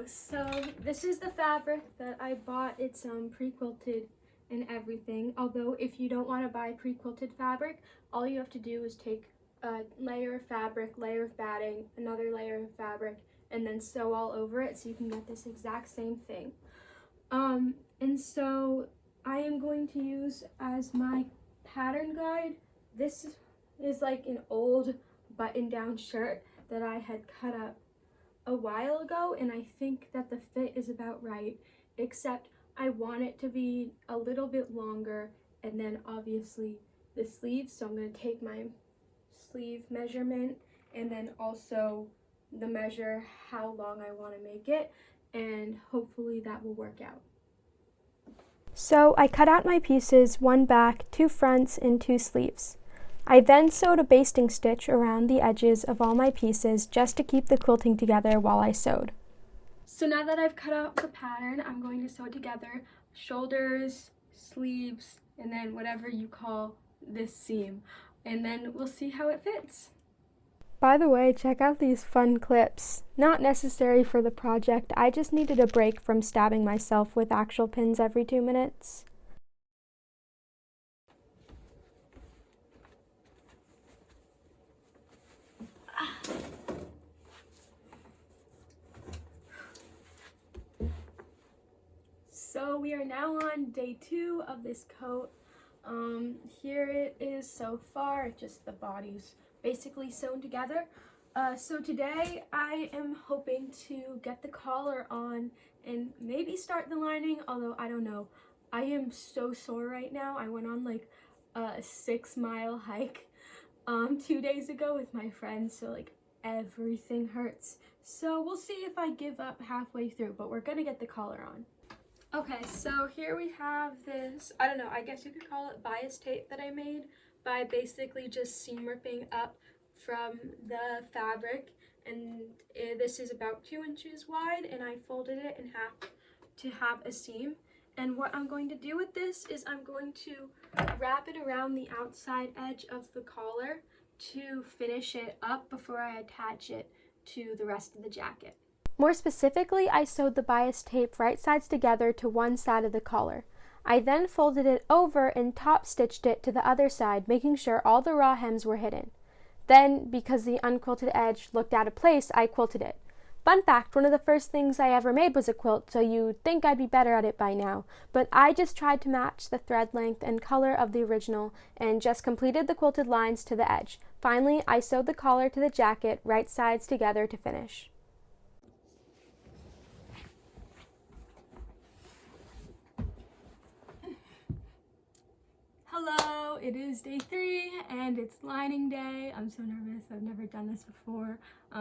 So this is the fabric that I bought. It's pre-quilted and everything. Although if you don't want to buy pre-quilted fabric, all you have to do is take a layer of fabric, layer of batting, another layer of fabric, and then sew all over it so you can get this exact same thing. And so I am going to use as my pattern guide. This is like an old button-down shirt that I had cut up a while ago, and I think that the fit is about right, except I want it to be a little bit longer, and then obviously the sleeves. So I'm going to take my sleeve measurement and then also the measure how long I want to make it, and hopefully that will work out. So I cut out my pieces, one back, two fronts, and two sleeves. I then sewed a basting stitch around the edges of all my pieces just to keep the quilting together while I sewed. So now that I've cut out the pattern, I'm going to sew together shoulders, sleeves, and then whatever you call this seam. And then we'll see how it fits. By the way, check out these fun clips. Not necessary for the project, I just needed a break from stabbing myself with actual pins every 2 minutes. So we are now on day 2 of this coat. Here it is so far, just the body's basically sewn together. So today I am hoping to get the collar on and maybe start the lining, although I don't know. I am so sore right now. I went on like a 6-mile hike 2 days ago with my friends, so like everything hurts. So we'll see if I give up halfway through, but we're gonna get the collar on. Okay, so here we have this, I don't know, I guess you could call it bias tape that I made by basically just seam ripping up from the fabric, and this is about 2 inches wide, and I folded it in half to have a seam. And what I'm going to do with this is I'm going to wrap it around the outside edge of the collar to finish it up before I attach it to the rest of the jacket. More specifically, I sewed the bias tape right sides together to one side of the collar. I then folded it over and top stitched it to the other side, making sure all the raw hems were hidden. Then, because the unquilted edge looked out of place, I quilted it. Fun fact, one of the first things I ever made was a quilt, so you'd think I'd be better at it by now, but I just tried to match the thread length and color of the original and just completed the quilted lines to the edge. Finally, I sewed the collar to the jacket right sides together to finish. Hello, it is day 3 and it's lining day. I'm so nervous, I've never done this before.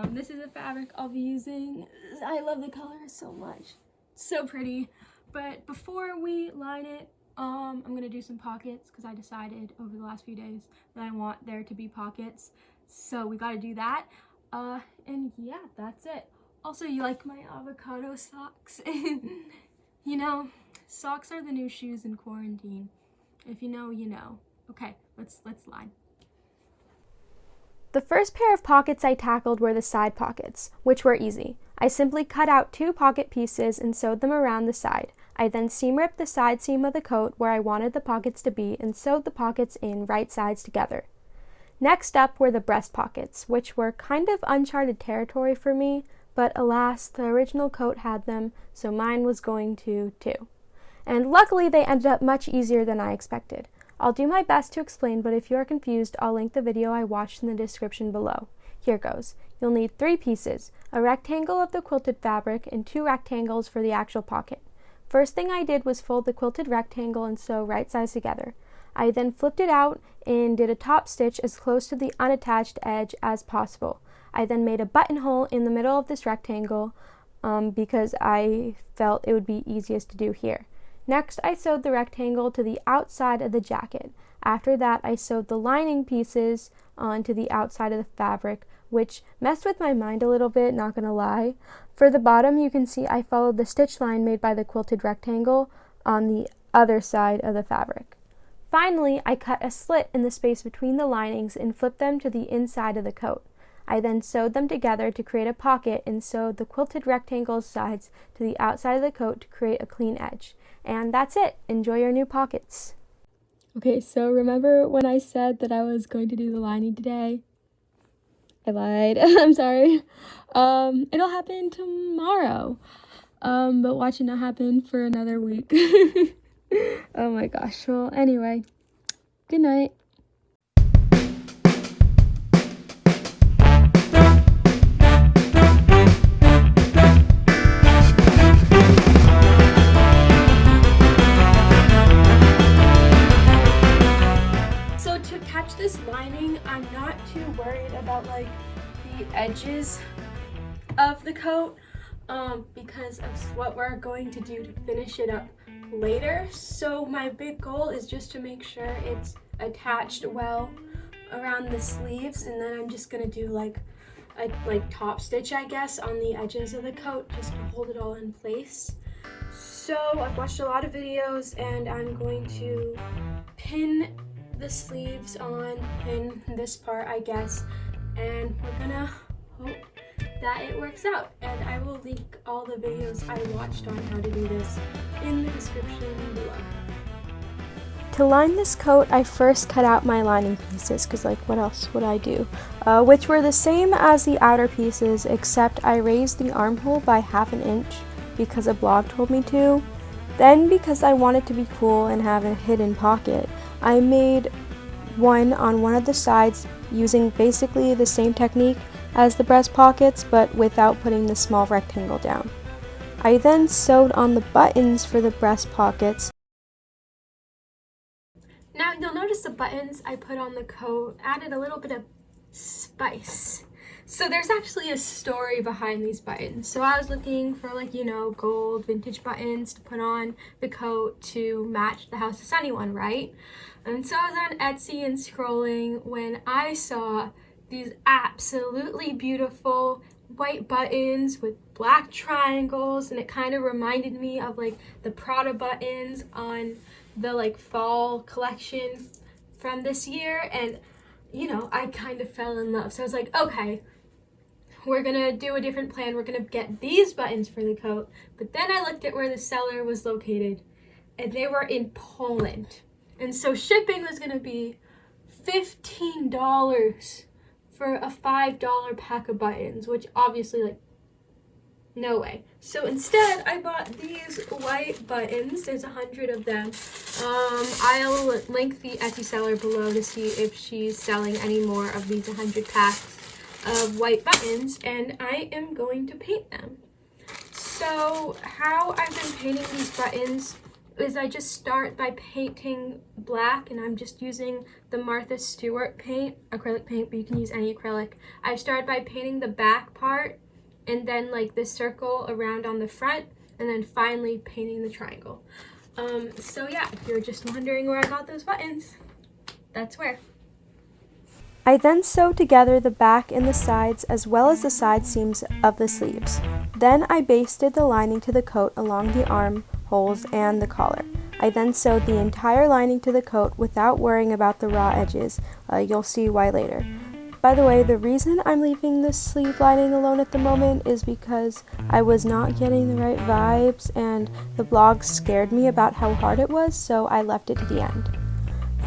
This is a fabric I'll be using. I love the color so much. It's so pretty. But before we line it, I'm gonna do some pockets because I decided over the last few days that I want there to be pockets. So we gotta do that. And yeah, that's it. Also, you like my avocado socks? You know, socks are the new shoes in quarantine. If you know, you know. Okay, let's line. The first pair of pockets I tackled were the side pockets, which were easy. I simply cut out 2 pocket pieces and sewed them around the side. I then seam ripped the side seam of the coat where I wanted the pockets to be and sewed the pockets in right sides together. Next up were the breast pockets, which were kind of uncharted territory for me, but alas, the original coat had them, so mine was going to too. And luckily they ended up much easier than I expected. I'll do my best to explain, but if you are confused, I'll link the video I watched in the description below. Here goes. You'll need 3 pieces, a rectangle of the quilted fabric and 2 rectangles for the actual pocket. First thing I did was fold the quilted rectangle and sew right sides together. I then flipped it out and did a top stitch as close to the unattached edge as possible. I then made a buttonhole in the middle of this rectangle because I felt it would be easiest to do here. Next, I sewed the rectangle to the outside of the jacket. After that, I sewed the lining pieces onto the outside of the fabric, which messed with my mind a little bit, not gonna lie. For the bottom, you can see I followed the stitch line made by the quilted rectangle on the other side of the fabric. Finally, I cut a slit in the space between the linings and flipped them to the inside of the coat. I then sewed them together to create a pocket and sewed the quilted rectangle sides to the outside of the coat to create a clean edge. And that's it. Enjoy your new pockets. Okay, so remember when I said that I was going to do the lining today? I lied. I'm sorry. It'll happen tomorrow. But watch it not happen for another week. Oh my gosh. Well, anyway, good night. So to attach this lining, I'm not too worried about like the edges of the coat because of what we're going to do to finish it up later. So my big goal is just to make sure it's attached well around the sleeves, and then I'm just gonna do like a top stitch, I guess, on the edges of the coat just to hold it all in place. So I've watched a lot of videos, and I'm going to pin the sleeves on, pin this part, I guess, and we're gonna hope that it works out. And I will link all the videos I watched on how to do this in the description below. To line this coat, I first cut out my lining pieces, because like what else would I do? Which were the same as the outer pieces, except I raised the armhole by 1/2 inch because a blog told me to. Then, because I wanted to be cool and have a hidden pocket, I made one on one of the sides using basically the same technique as the breast pockets, but without putting the small rectangle down. I then sewed on the buttons for the breast pockets. Now you'll notice the buttons I put on the coat added a little bit of spice. So there's actually a story behind these buttons. So I was looking for like, you know, gold vintage buttons to put on the coat to match the House of Sunny one, right? And so I was on Etsy and scrolling when I saw these absolutely beautiful white buttons with black triangles, and it kind of reminded me of like the Prada buttons on the like fall collection from this year. And you know, I kind of fell in love. So I was like, okay, we're gonna do a different plan. We're gonna get these buttons for the coat. But then I looked at where the seller was located, and they were in Poland. And so shipping was gonna be $15 for a $5 pack of buttons, which obviously, like, no way. So instead, I bought these white buttons. There's 100 of them. I'll link the Etsy seller below to see if she's selling any more of these 100 packs of white buttons, and I am going to paint them. So how I've been painting these buttons is I just start by painting black, and I'm just using the Martha Stewart paint, acrylic paint, but you can use any acrylic. I started by painting the back part, and then like this circle around on the front, and then finally painting the triangle. So yeah, if you're just wondering where I got those buttons, that's where. I then sewed together the back and the sides as well as the side seams of the sleeves. Then I basted the lining to the coat along the armholes and the collar. I then sewed the entire lining to the coat without worrying about the raw edges. You'll see why later. By the way, the reason I'm leaving the sleeve lining alone at the moment is because I was not getting the right vibes, and the blog scared me about how hard it was, so I left it to the end.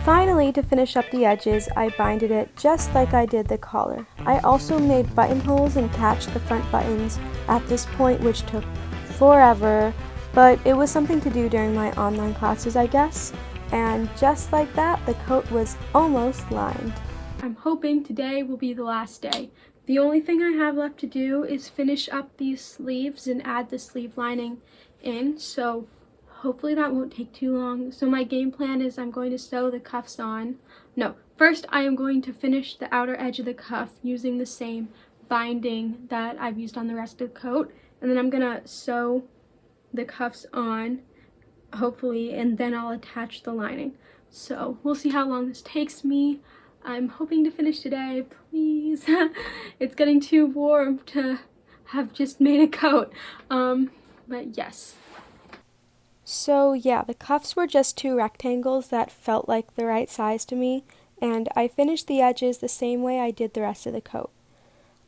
Finally, to finish up the edges, I binded it just like I did the collar. I also made buttonholes and attached the front buttons at this point, which took forever, but it was something to do during my online classes, I guess. And just like that, the coat was almost lined. I'm hoping today will be the last day. The only thing I have left to do is finish up these sleeves and add the sleeve lining in, so hopefully that won't take too long. So my game plan is I'm going to sew the cuffs on. No, first I am going to finish the outer edge of the cuff using the same binding that I've used on the rest of the coat, and then I'm gonna sew the cuffs on, hopefully, and then I'll attach the lining. So we'll see how long this takes me. I'm hoping to finish today, please. It's getting too warm to have just made a coat, but yes. So yeah, the cuffs were just 2 rectangles that felt like the right size to me, and I finished the edges the same way I did the rest of the coat.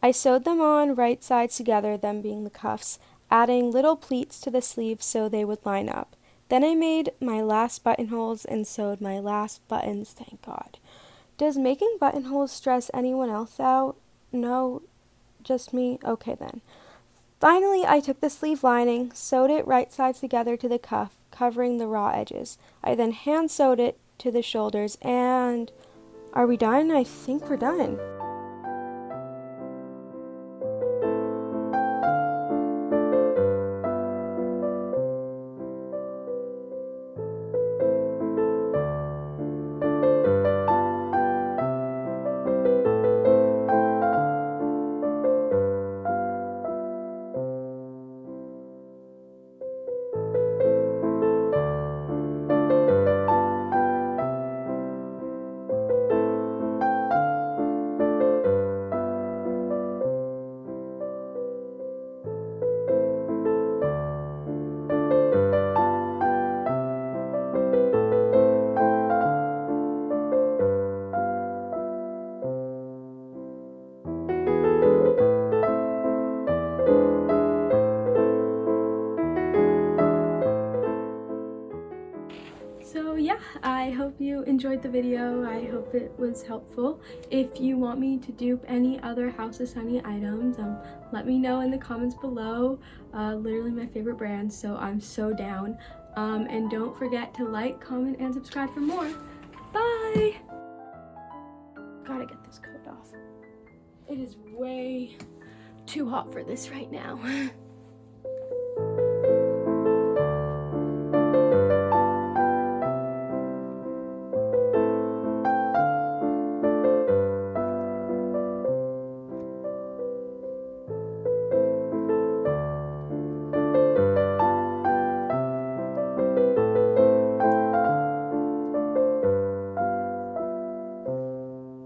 I sewed them on right sides together, them being the cuffs, adding little pleats to the sleeves so they would line up. Then I made my last buttonholes and sewed my last buttons, thank God. Does making buttonholes stress anyone else out? No, just me? Okay then. Finally, I took the sleeve lining, sewed it right sides together to the cuff, covering the raw edges. I then hand sewed it to the shoulders, and are we done? I think we're done. So yeah, I hope you enjoyed the video. I hope it was helpful. If you want me to dupe any other House of Sunny items, let me know in the comments below. Literally my favorite brand, so I'm so down. And don't forget to like, comment, and subscribe for more. Bye! Gotta get this coat off. It is way too hot for this right now.